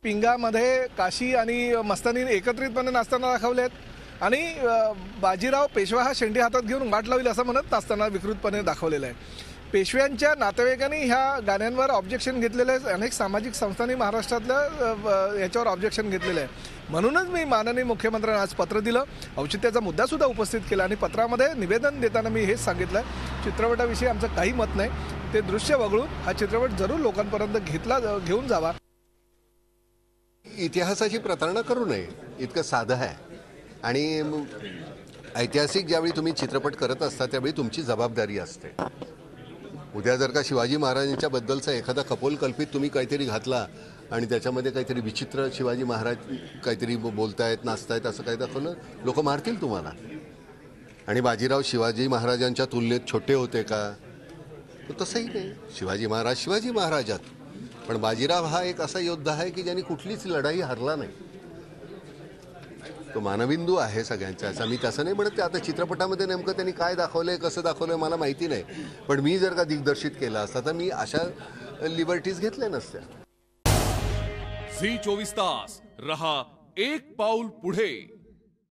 पिंगामध्ये काशी आणि मस्तानी एकत्रितपणे नाचताना दाखवलेत आणि बाजीराव पेशवा हा शेंडी हातात घेऊन वाट लावेल असं म्हणत नाचताना विकृतपणे दाखवलेलं आहे। पेशव्यांच्या नातेवाईकांनी ह्या गाण्यांवर ऑब्जेक्शन घेतलेलं आहे। अनेक सामाजिक संस्थांनी महाराष्ट्रातल्या याच्यावर ऑब्जेक्शन घेतलेलं आहे। म्हणूनच मी माननीय मुख्यमंत्र्यांना आज पत्र दिलं, औचित्याचा मुद्दा सुद्धा उपस्थित केला आणि पत्रामध्ये निवेदन देताना मी हेच सांगितलं, चित्रपटाविषयी आमचं काही मत नाही, ते दृश्य वगळून हा चित्रपट जरूर लोकांपर्यंत घेऊन जावा। इतिहासाची प्रतारणा करू नये इतकं साधं आहे आणि ऐतिहासिक ज्यावेळी तुम्ही चित्रपट करत असता त्यावेळी तुमची जबाबदारी असते। उद्या जर का शिवाजी महाराजांच्या बद्दलचा एखादा कपोल कल्पित तुम्ही काहीतरी घातला आणि त्याच्यामध्ये काहीतरी विचित्र शिवाजी महाराज काहीतरी बोलतायत नाचतायत असं काही दाखवलं, लोक मारतील तुम्हाला। आणि बाजीराव शिवाजी महाराजांच्या तुलनेत छोटे होते का? तर तसंही नाही, शिवाजी महाराजात, पण बाजीराव हा एक असा योद्धा आहे की ज्यांनी कुठलीच लढाई हरला नाही। तो मानबिंदू आहे सगळ्यांचा, असं मी तसं नाही म्हणत। आता चित्रपटामध्ये नेमकं त्यांनी काय दाखवलंय कसं दाखवलंय मला माहिती नाही, पण मी जर का दिग्दर्शित केलं असता तर मी अशा लिबर्टीज घेतल्या नसत्या। झी 24 तास रहा एक पाऊल पुढे।